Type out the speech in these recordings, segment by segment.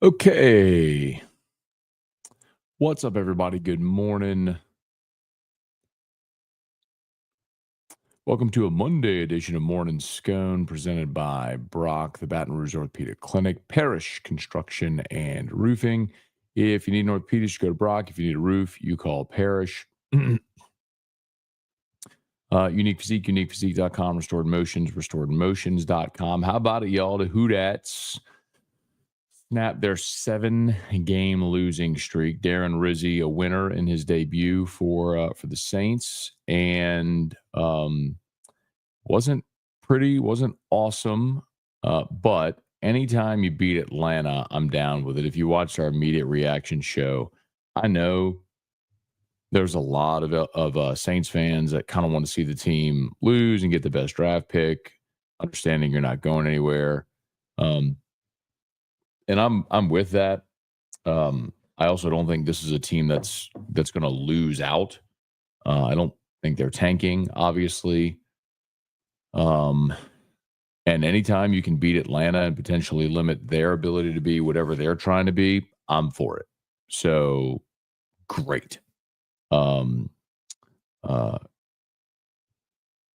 Okay. What's up, everybody? Good morning. Welcome to a Monday edition of Morning Scone presented by Brock, the Baton Rouge Orthopedic Clinic, Parish Construction and Roofing. If you need an orthopedist, you go to Brock. If you need a roof, you call Parish. Unique Physique, uniquephysique.com, Restored Motions, restoredmotions.com. How about it, y'all? The Hoodats snapped their 7-game losing streak. Darren Rizzi, a winner in his debut for the Saints, and wasn't pretty, wasn't awesome, but anytime you beat Atlanta, I'm down with it. If you watched our immediate reaction show, I know there's a lot of Saints fans that kind of want to see the team lose and get the best draft pick, understanding you're not going anywhere. Um, and I'm with that. I also don't think this is a team that's going to lose out. I don't think they're tanking, obviously. Um, and anytime you can beat Atlanta and potentially limit their ability to be whatever they're trying to be, I'm for it. So great. Um, uh,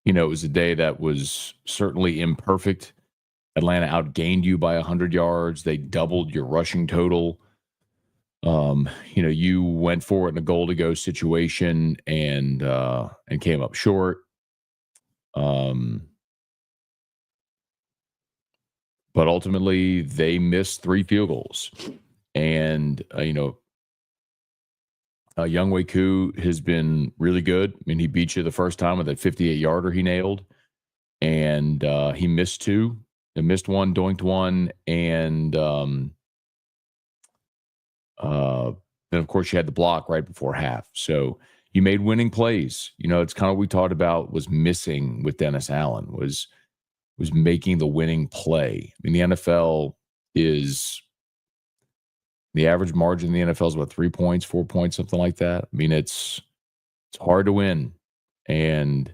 it was a day that was certainly imperfect. Atlanta outgained you by 100 yards. They doubled your rushing total. You went for it in a goal to go situation and came up short. Um, but ultimately they missed 3 field goals. And Younghoe Koo has been really good. I mean, he beat you the first time with that 58-yarder he nailed, and he missed 2. He missed 1, doinked 1, and then of course you had the block right before half. So you made winning plays. It's kind of what we talked about was missing with Dennis Allen was making the winning play. I mean, the NFL is the average margin in the NFL is what, 3 points, 4 points, something like that. I mean, it's hard to win, and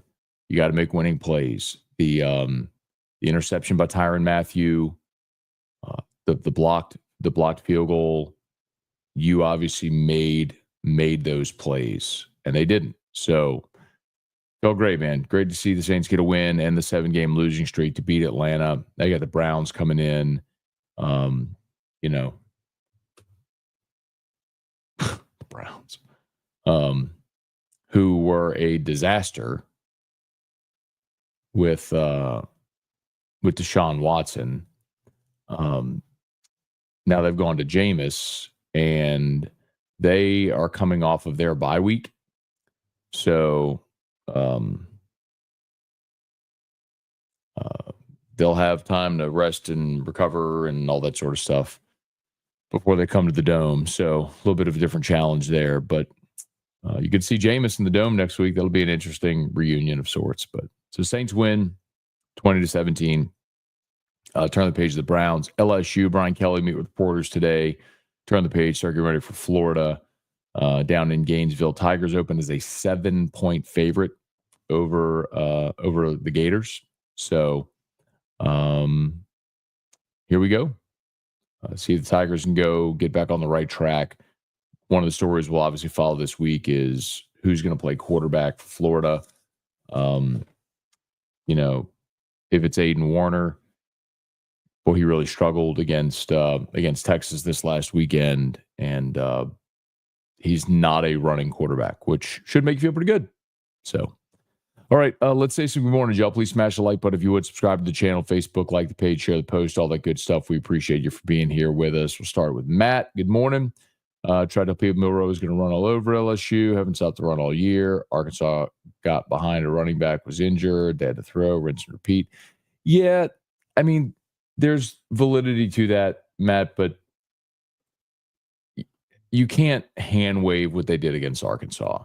you got to make winning plays. The interception by Tyrann Mathieu, the blocked field goal. You obviously made those plays, and they didn't. So felt great, man. Great to see the Saints get a win and the 7-game losing streak to beat Atlanta. They got the Browns coming in. You know, the Browns, who were a disaster with Deshaun Watson. Now they've gone to Jameis, and they are coming off of their bye week. So they'll have time to rest and recover and all that sort of stuff before they come to the Dome. So a little bit of a different challenge there. But you could see Jameis in the Dome next week. That'll be an interesting reunion of sorts. But so Saints win 20-17. Turn the page to the Browns. LSU, Brian Kelly meet with reporters today. Turn the page, start getting ready for Florida. Down in Gainesville, Tigers open as a 7-point favorite over the Gators. So here we go. See if the Tigers can go get back on the right track. One of the stories we'll obviously follow this week is who's going to play quarterback for Florida. If it's Aiden Warner, boy, he really struggled against Texas this last weekend, and he's not a running quarterback, which should make you feel pretty good. So, all right, let's say some good morning, y'all. Please smash the like button if you would. Subscribe to the channel, Facebook, like the page, share the post, all that good stuff. We appreciate you for being here with us. We'll start with Matt. Good morning. Tried to tell people Milroe is going to run all over LSU. Haven't stopped to run all year. Arkansas got behind. A running back was injured. They had to throw, rinse and repeat. Yeah, I mean, there's validity to that, Matt, but you can't hand wave what they did against Arkansas.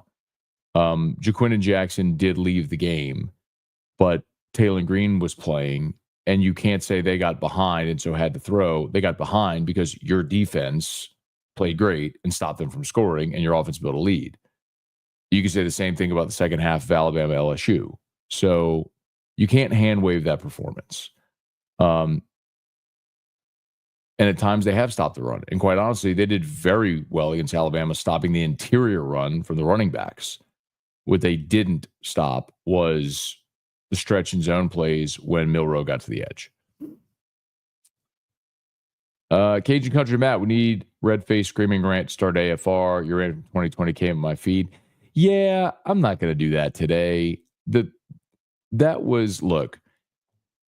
Jaquindon Jackson did leave the game, but Taylor Green was playing, and you can't say they got behind and so had to throw. They got behind because your defense played great and stopped them from scoring, and your offense built a lead. You can say the same thing about the second half of Alabama LSU. So you can't hand wave that performance. And at times they have stopped the run. And quite honestly, they did very well against Alabama, stopping the interior run from the running backs. What they didn't stop was the stretch and zone plays when Milroe got to the edge. Cajun Country Matt, we need red face screaming rant to start AFR. Your rant from 2020 came in my feed. Yeah, I'm not going to do that today. That was, look,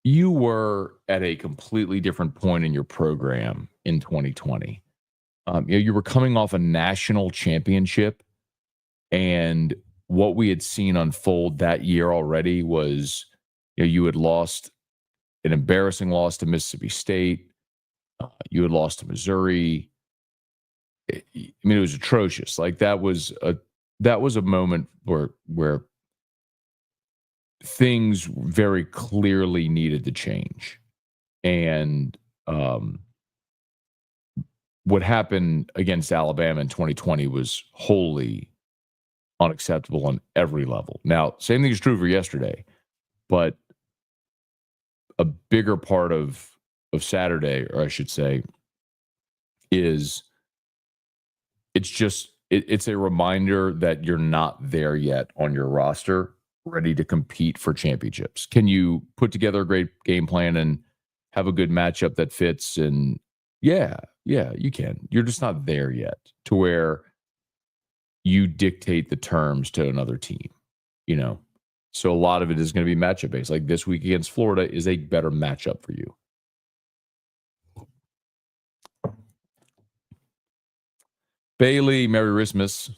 you were at a completely different point in your program in 2020. You were coming off a national championship, and what we had seen unfold that year already was, you had lost an embarrassing loss to Mississippi State. You had lost to Missouri. I mean, it was atrocious. Like that was a moment where things very clearly needed to change, and what happened against Alabama in 2020 was wholly unacceptable on every level. Now, same thing is true for yesterday, but a bigger part of Saturday, or I should say, is it's a reminder that you're not there yet on your roster, ready to compete for championships. Can you put together a great game plan and have a good matchup that fits? And yeah, you can. You're just not there yet to where you dictate the terms to another team, So a lot of it is going to be matchup based. Like this week against Florida is a better matchup for you. Bailey, Merry Christmas.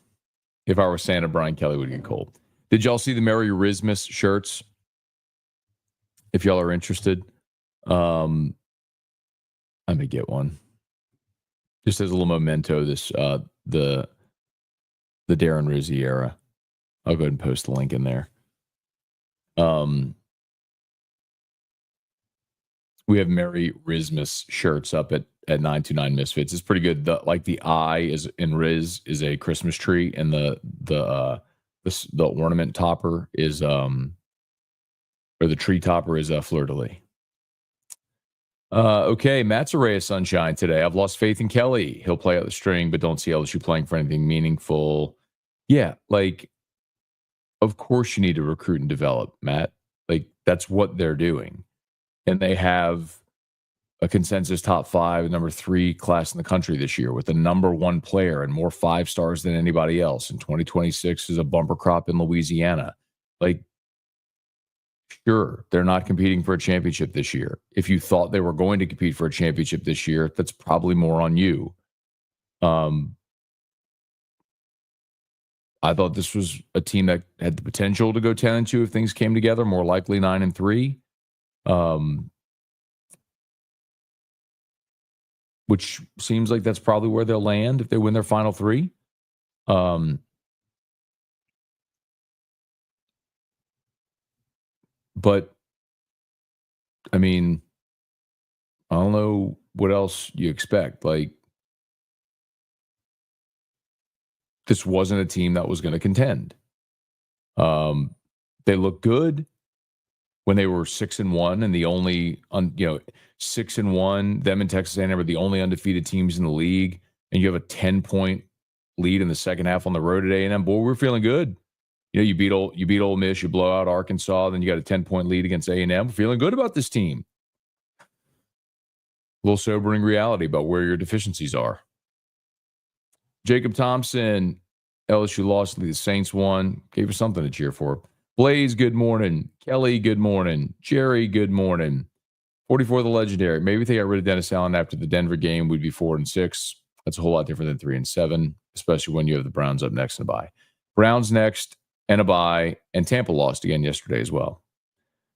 If I were Santa, Brian Kelly would get cold. Did y'all see the Merry Christmas shirts? If y'all are interested, I may get one. Just as a little memento, this the Darren Rizzi era. I'll go ahead and post the link in there. We have Merry Christmas shirts up at 929 Misfits. It's pretty good. The eye is in Riz is a Christmas tree, and the ornament topper is or the tree topper is a fleur de lis. Okay, Matt's a ray of sunshine today. I've lost faith in Kelly. He'll play out the string, but don't see LSU playing for anything meaningful. Yeah, of course you need to recruit and develop, Matt. That's what they're doing. And they have a consensus top 5, number 3 class in the country this year with the number 1 player and more 5 stars than anybody else. And 2026 is a bumper crop in Louisiana. Sure, they're not competing for a championship this year. If you thought they were going to compete for a championship this year, that's probably more on you. I thought this was a team that had the potential to go 10-2 if things came together, more likely 9-3. Which seems like that's probably where they'll land if they win their final 3. But I mean, I don't know what else you expect. This wasn't a team that was going to contend. They looked good when they were 6-1, and the only 6-1. Them and Texas A&M are the only undefeated teams in the league, and you have a 10-point lead in the second half on the road at A&M. Boy, we're feeling good. You beat Ole Miss, you blow out Arkansas, then you got a 10-point lead against A&M. We're feeling good about this team. A little sobering reality about where your deficiencies are. Jacob Thompson, LSU lost, the Saints won. Gave us something to cheer for. Blaze, good morning. Kelly, good morning. Jerry, good morning. 44 the legendary. Maybe if they got rid of Dennis Allen after the Denver game, we'd be 4-6. That's a whole lot different than 3-7, especially when you have the Browns up next and a bye. Browns next and a bye, and Tampa lost again yesterday as well.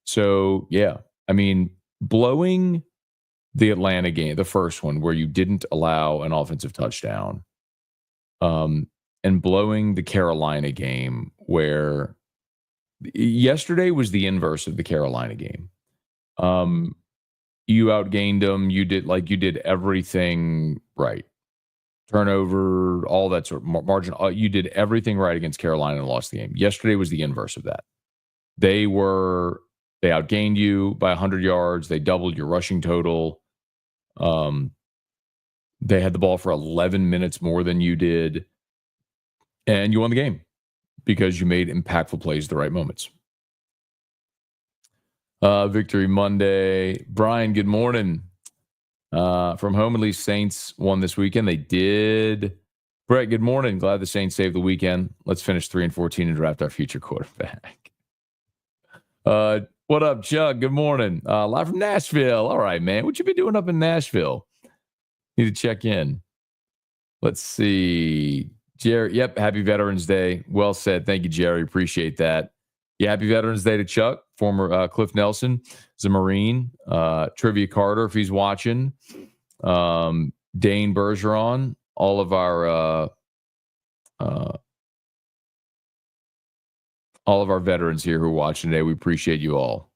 So, yeah, I mean, blowing the Atlanta game, the first one where you didn't allow an offensive touchdown, and blowing the Carolina game where yesterday was the inverse of the Carolina game. You outgained them. You did everything right. Turnover, all that sort of margin. You did everything right against Carolina and lost the game. Yesterday was the inverse of that. They outgained you by 100 yards. They doubled your rushing total. They had the ball for 11 minutes more than you did, and you won the game because you made impactful plays at the right moments. Victory Monday. Brian, good morning. From home, at least Saints won this weekend. They did. Brett, good morning. Glad the Saints saved the weekend. Let's finish 3-14 and draft our future quarterback. What up, Chuck? Good morning. Live from Nashville. All right, man. What you been doing up in Nashville? Need to check in. Let's see. Jerry, yep, happy Veterans Day. Well said. Thank you, Jerry. Appreciate that. Yeah, happy Veterans Day to Chuck, former Cliff Nelson, is a Marine. Trivia Carter, if he's watching. Dane Bergeron, all of our veterans here who are watching today. We appreciate you all.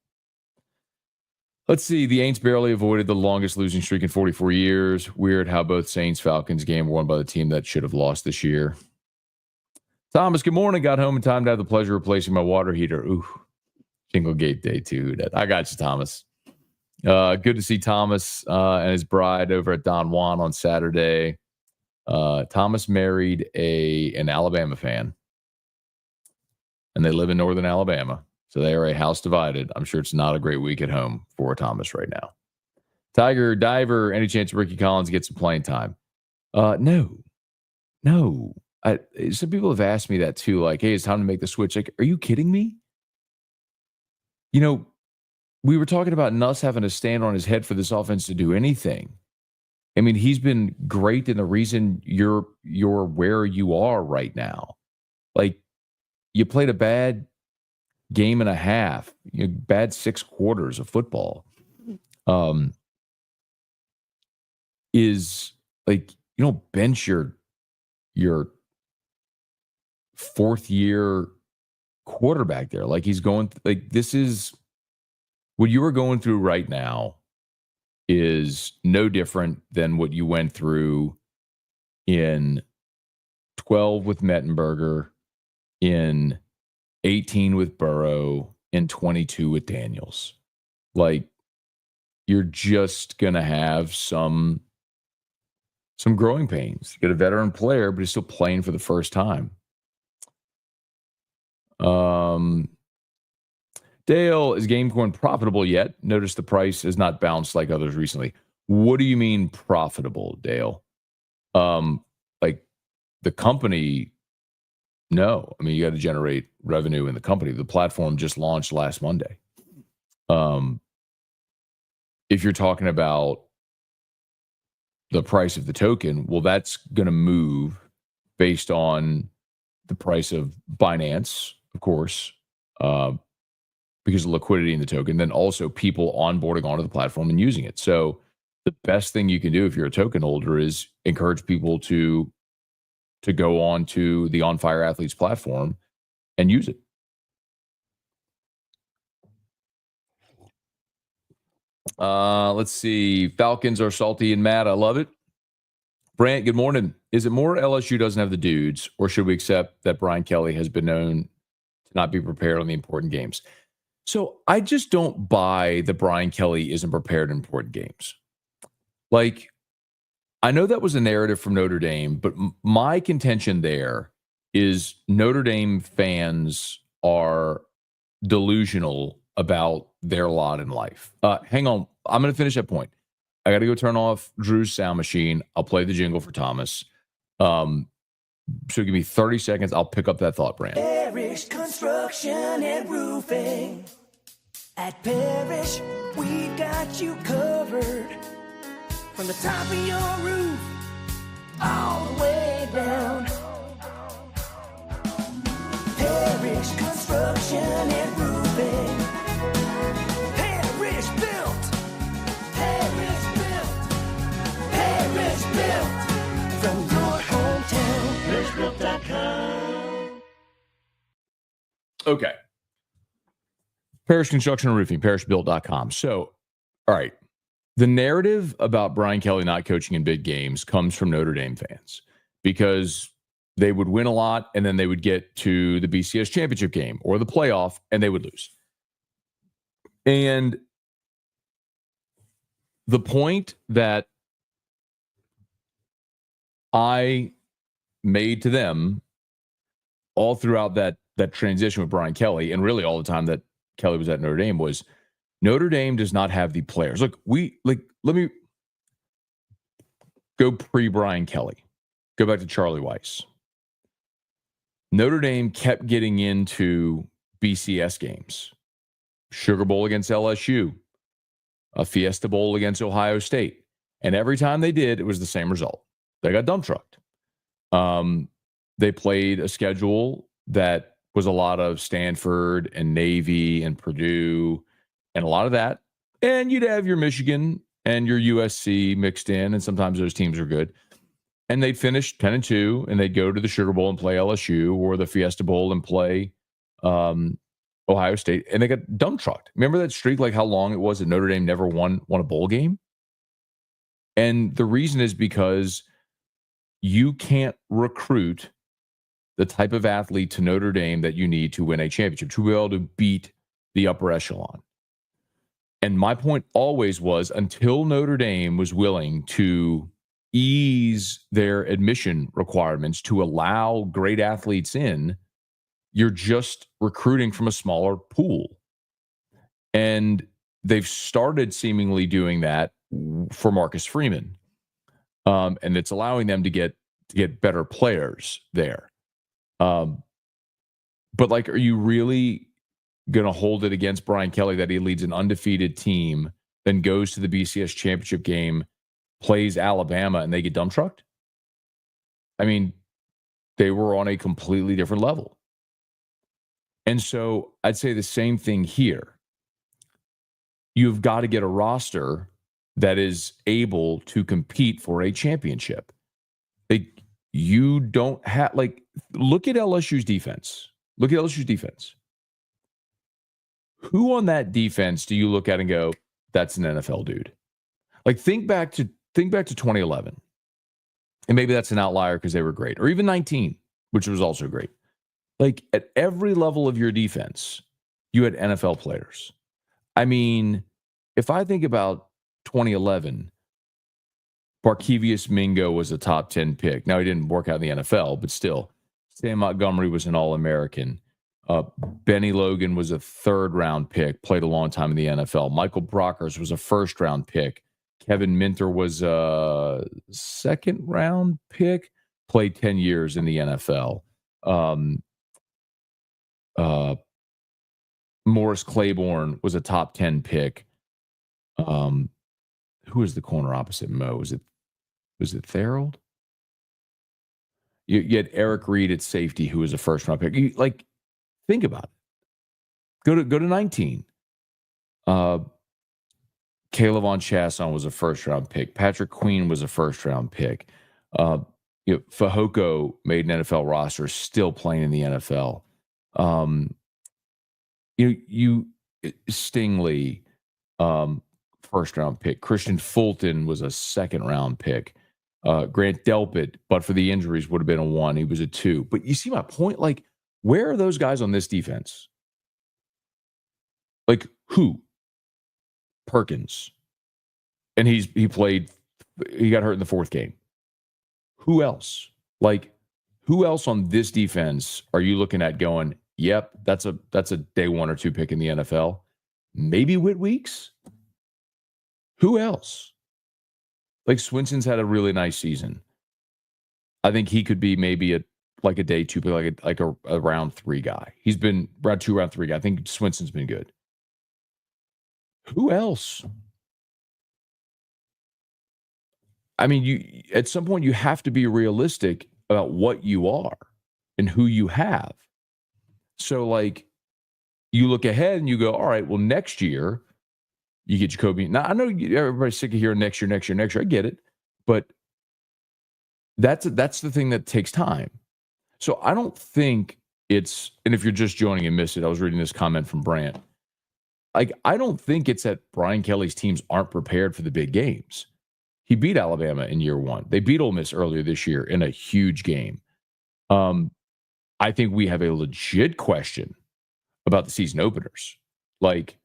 Let's see. The Aints barely avoided the longest losing streak in 44 years. Weird how both Saints-Falcons game were won by the team that should have lost this year. Thomas, good morning. Got home in time to have the pleasure of replacing my water heater. Ooh, Jingle Gate Day, too. I got you, Thomas. Good to see Thomas and his bride over at Don Juan on Saturday. Thomas married an Alabama fan, and they live in northern Alabama. So they are a house divided. I'm sure it's not a great week at home for Thomas right now. Tiger Diver, any chance Ricky Collins gets some playing time? No. Some people have asked me that too. Like, hey, it's time to make the switch. Like, are you kidding me? You know, we were talking about Nuss having to stand on his head for this offense to do anything. I mean, he's been great, and the reason you're where you are right now. Like, you played a bad game and a half, bad 6 quarters of football. Is like, you don't bench your 4th year quarterback there. Like, he's going, like, this is what you are going through right now is no different than what you went through in 12 with Mettenberger, in 18 with Burrow, and 22 with Daniels. Like, you're just going to have some growing pains. You get a veteran player, but he's still playing for the first time. Dale, is Gamecoin profitable yet? Notice the price has not bounced like others recently. What do you mean profitable, Dale? Like the company, no. I mean, you got to generate revenue in the company. The platform just launched last Monday. If you're talking about the price of the token, well, that's going to move based on the price of Binance, of course, because of liquidity in the token, then also people onboarding onto the platform and using it. So the best thing you can do if you're a token holder is encourage people to go on to the On Fire Athletes platform and use it. Let's see. Falcons are salty and mad. I love it. Brant, good morning. Is it more LSU doesn't have the dudes, or should we accept that Brian Kelly has been known to not be prepared on the important games? So I just don't buy that Brian Kelly isn't prepared in important games. Like, I know that was a narrative from Notre Dame, but my contention there is Notre Dame fans are delusional about their lot in life. Hang on. I'm going to finish that point. I got to go turn off Drew's sound machine. I'll play the jingle for Thomas. So give me 30 seconds. I'll pick up that thought, Brand. Parish Construction and Roofing. At Parish, we've got you covered. From the top of your roof, all the way down. Parish Construction and Roofing. Parish built. Parish built. Parish built. From your hometown. ParishBuilt.com. Okay. Parish Construction and Roofing, ParishBuilt.com. So, all right. The narrative about Brian Kelly not coaching in big games comes from Notre Dame fans because they would win a lot and then they would get to the BCS championship game or the playoff and they would lose. And the point that I made to them all throughout that transition with Brian Kelly, and really all the time that Kelly was at Notre Dame, was Notre Dame does not have the players. Look, let me go pre-Brian Kelly. Go back to Charlie Weiss. Notre Dame kept getting into BCS games. Sugar Bowl against LSU, a Fiesta Bowl against Ohio State. And every time they did, it was the same result. They got dump trucked. They played a schedule that was a lot of Stanford and Navy and Purdue and a lot of that. And you'd have your Michigan and your USC mixed in, and sometimes those teams are good. And they'd finish 10-2, and they'd go to the Sugar Bowl and play LSU, or the Fiesta Bowl and play Ohio State, and they got dump trucked. Remember that streak, like how long it was that Notre Dame never won a bowl game? And the reason is because you can't recruit the type of athlete to Notre Dame that you need to win a championship, to be able to beat the upper echelon. And my point always was, until Notre Dame was willing to ease their admission requirements to allow great athletes in, you're just recruiting from a smaller pool. And they've started seemingly doing that for Marcus Freeman. And it's allowing them to get better players there. But like, are you really going to hold it against Brian Kelly that he leads an undefeated team, then goes to the BCS championship game, plays Alabama, and they get dump trucked? I mean, they were on a completely different level. And so I'd say the same thing here. You've got to get a roster that is able to compete for a championship. Like, you don't have, like, look at LSU's defense. Look at LSU's defense. Who on that defense do you look at and go, that's an NFL dude? Like, think back to 2011. And maybe that's an outlier because they were great. Or even 19, which was also great. Like, at every level of your defense, you had NFL players. I mean, if I think about 2011, Barkevious Mingo was a top 10 pick. Now, he didn't work out in the NFL, but still. Sam Montgomery was an All-American. Benny Logan was a third-round pick, played a long time in the NFL. Michael Brockers was a first-round pick. Kevin Minter was a second-round pick, played 10 years in the NFL. Morris Claiborne was a top 10 pick. Who was the corner opposite Mo? Was it Therold? You had Eric Reed at safety, who was a first-round pick. Think about it. Go to 19. Caleb Von Chasson was a first-round pick. Patrick Queen was a first-round pick. Fehoko made an NFL roster, still playing in the NFL. Stingley, first-round pick. Christian Fulton was a second-round pick. Grant Delpit, but for the injuries, would have been a 1. He was a 2. But you see my point? Like, where are those guys on this defense? Like, who? Perkins. And he got hurt in the 4th game. Who else? Like, who else on this defense are you looking at going, yep, that's a day 1 or 2 pick in the NFL? Maybe Whit Weeks? Who else? Like, Swinson's had a really nice season. I think he could be maybe a day 2 pick, like a round 3 guy. He's been round 2, round 3 guy. I think Swinson's been good. Who else? I mean, you at some point you have to be realistic about what you are and who you have. So, like, you look ahead and you go, all right, well, next year you get Jacoby. Now, I know everybody's sick of hearing next year. I get it, but that's the thing that takes time. So I don't think it's, and if you're just joining and missed it, I was reading this comment from Brant. Like, I don't think it's that Brian Kelly's teams aren't prepared for the big games. He beat Alabama in year 1. They beat Ole Miss earlier this year in a huge game. I think we have a legit question about the season openers. Like,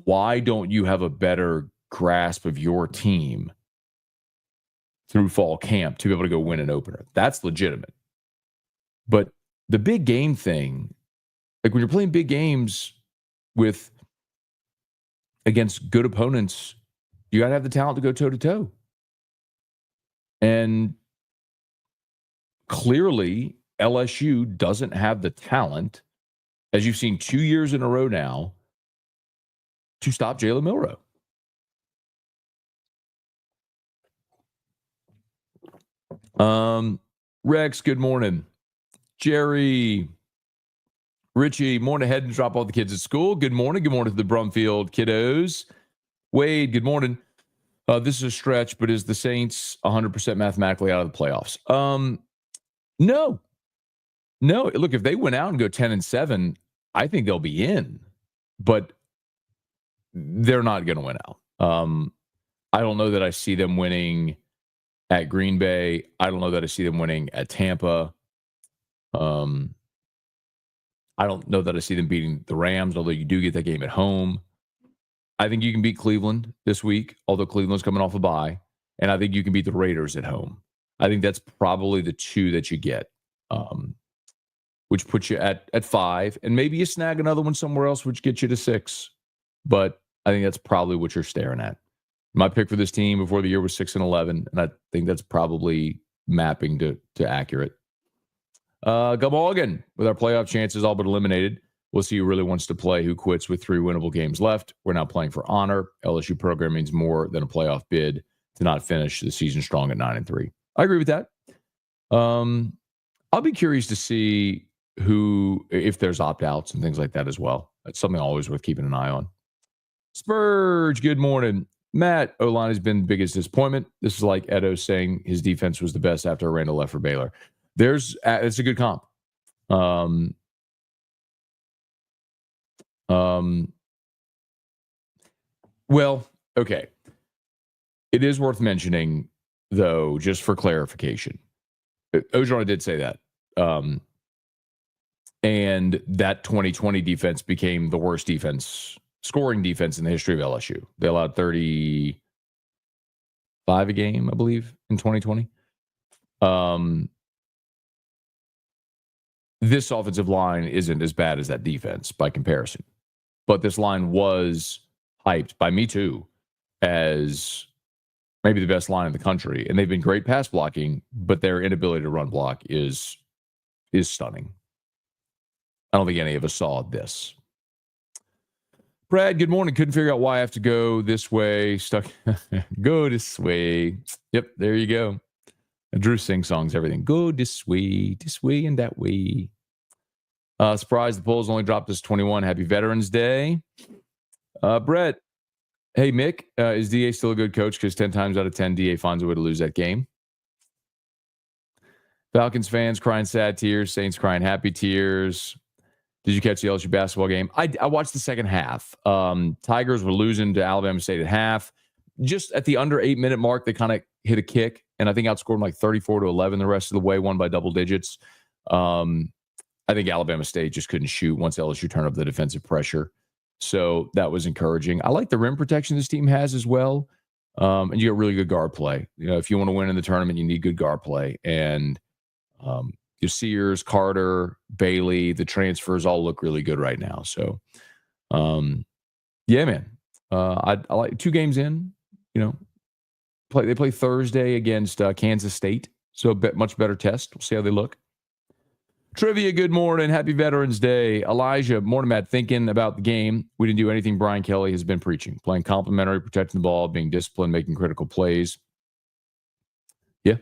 why don't you have a better grasp of your team through fall camp to be able to go win an opener. That's legitimate. But the big game thing, like when you're playing big games against good opponents, you got to have the talent to go toe to toe. And clearly, LSU doesn't have the talent, as you've seen 2 years in a row now, to stop Jalen Milroe. Rex, good morning. Jerry, Richie, morning ahead and drop all the kids at school. Good morning. Good morning to the Brumfield kiddos. Wade, good morning. This is a stretch, but is the Saints 100% mathematically out of the playoffs? No. Look, if they went out and go 10-7, I think they'll be in, but they're not going to win out. I don't know that I see them winning at Green Bay. I don't know that I see them winning at Tampa. I don't know that I see them beating the Rams, although you do get that game at home. I think you can beat Cleveland this week, although Cleveland's coming off a bye. And I think you can beat the Raiders at home. I think that's probably the two that you get, which puts you at 5. And maybe you snag another one somewhere else, which gets you to 6. But I think that's probably what you're staring at. My pick for this team before the year was 6-11, and I think that's probably mapping to accurate. Gumulligan, with our playoff chances all but eliminated, we'll see who really wants to play, who quits with 3 winnable games left. We're now playing for honor. LSU program means more than a playoff bid to not finish the season strong at 9-3. I agree with that. I'll be curious to see if there's opt-outs and things like that as well. That's something always worth keeping an eye on. Spurge, good morning. Matt, O-line has been the biggest disappointment. This is like Edo saying his defense was the best after Randall left for Baylor. It's a good comp. Well, okay. It is worth mentioning, though, just for clarification. Ogeron did say that. And that 2020 defense became the worst scoring defense in the history of LSU. They allowed 35 a game, I believe, in 2020. This offensive line isn't as bad as that defense by comparison. But this line was hyped by me too as maybe the best line in the country. And they've been great pass blocking, but their inability to run block is stunning. I don't think any of us saw this. Brad, good morning. Couldn't figure out why I have to go this way. Stuck. Go this way. Yep, there you go. Drew sings songs, everything. Go this way, and that way. Surprised the polls only dropped us 21. Happy Veterans Day. Brett, hey, Mick, is DA still a good coach? Because 10 times out of 10, DA finds a way to lose that game. Falcons fans crying sad tears. Saints crying happy tears. Did you catch the LSU basketball game? I watched the second half. Tigers were losing to Alabama State at half. Just at the under 8-minute mark, they kind of hit a kick, and I think outscored them like 34-11 the rest of the way, won by double digits. I think Alabama State just couldn't shoot once LSU turned up the defensive pressure. So that was encouraging. I like the rim protection this team has as well. And you got really good guard play. You know, if you want to win in the tournament, you need good guard play. And your Sears, Carter, Bailey, the transfers all look really good right now. So, yeah, man. I like 2 games in, they play Thursday against Kansas State. So a much better test. We'll see how they look. Trivia, good morning. Happy Veterans Day. Elijah, morning, Matt. Thinking about the game, we didn't do anything Brian Kelly has been preaching. Playing complimentary, protecting the ball, being disciplined, making critical plays. Yeah.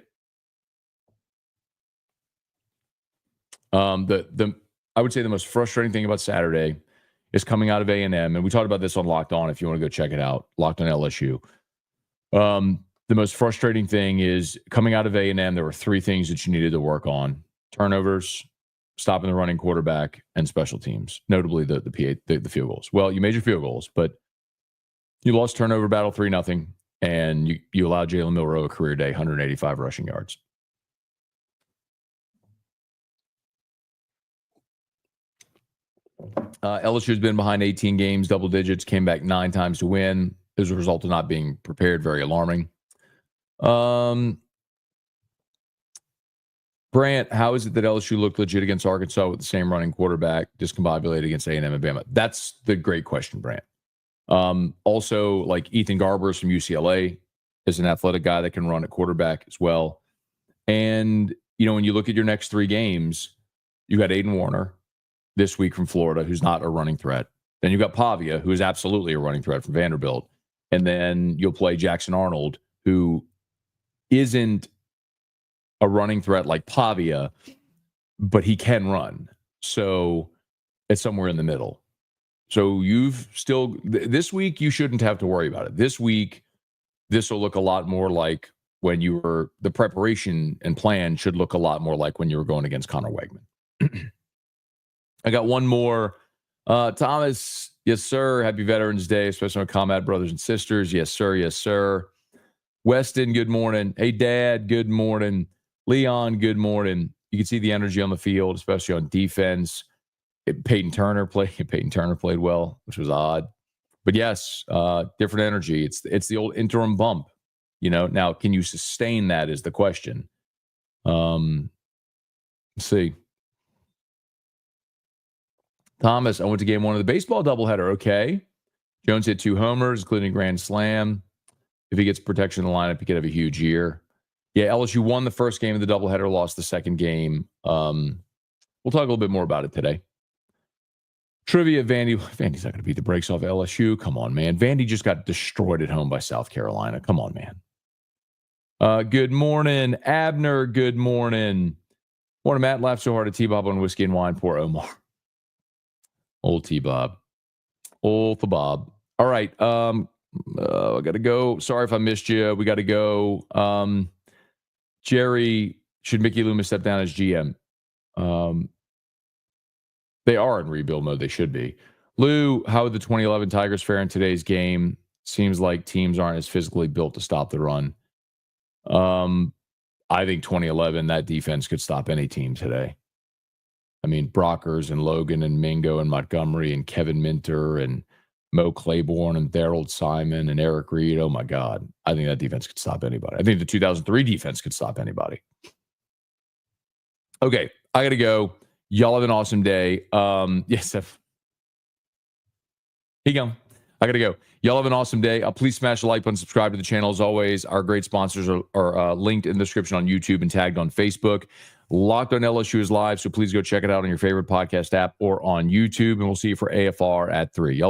I would say the most frustrating thing about Saturday is coming out of A&M, and we talked about this on Locked On if you want to go check it out, Locked On LSU. The most frustrating thing is coming out of A&M, there were 3 things that you needed to work on: turnovers, stopping the running quarterback, and special teams, notably the field goals. Well, you made your field goals, but you lost turnover battle 3-0, and you allowed Jalen Milroe a career day, 185 rushing yards. LSU has been behind 18 games, double digits, came back 9 times to win. As a result of not being prepared, very alarming. Brant, how is it that LSU looked legit against Arkansas with the same running quarterback, discombobulated against A&M and Bama? That's the great question, Brant. Also, like Ethan Garbers from UCLA is an athletic guy that can run at quarterback as well. And, when you look at your next 3 games, you got Aiden Warner this week from Florida, who's not a running threat. Then you got Pavia, who is absolutely a running threat from Vanderbilt. And then you'll play Jackson Arnold, who isn't a running threat like Pavia, but he can run. So it's somewhere in the middle. So you've still, this week, you shouldn't have to worry about it. This week, this will look a lot more like when you were, the preparation and plan should look a lot more like when you were going against Connor Wegman. I got one more. Thomas, yes, sir. Happy Veterans Day, especially my comrade brothers and sisters. Yes, sir. Yes, sir. Weston, good morning. Hey, Dad, good morning. Leon, good morning. You can see the energy on the field, especially on defense. Peyton Turner played well, which was odd. But yes, different energy. It's the old interim bump. Now, can you sustain that is the question. Let's see. Thomas, I went to game 1 of the baseball doubleheader. Okay. Jones hit 2 homers, including a grand slam. If he gets protection in the lineup, he could have a huge year. Yeah, LSU won the first game of the doubleheader, lost the second game. We'll talk a little bit more about it today. Trivia, Vandy's not going to beat the brakes off LSU. Come on, man. Vandy just got destroyed at home by South Carolina. Come on, man. Good morning, Abner. Good morning. Morning, Matt. Laughed so hard at T-Bob on Whiskey and Wine. Poor Omar. Old T-Bob. Old Bob. All right. I got to go. Sorry if I missed you. We got to go. Jerry, should Mickey Loomis step down as GM? They are in rebuild mode. They should be. Lou, how would the 2011 Tigers fare in today's game? Seems like teams aren't as physically built to stop the run. I think 2011, that defense could stop any team today. I mean, Brockers and Logan and Mingo and Montgomery and Kevin Minter and Mo Claiborne and Daryl Simon and Eric Reed. Oh, my God. I think that defense could stop anybody. I think the 2003 defense could stop anybody. Okay, I got to go. Y'all have an awesome day. Yes, here you go. I got to go. Y'all have an awesome day. Please smash the like button, subscribe to the channel. As always, our great sponsors are linked in the description on YouTube and tagged on Facebook. Locked on LSU is live, so please go check it out on your favorite podcast app or on YouTube, and we'll see you for AFR at 3. Y'all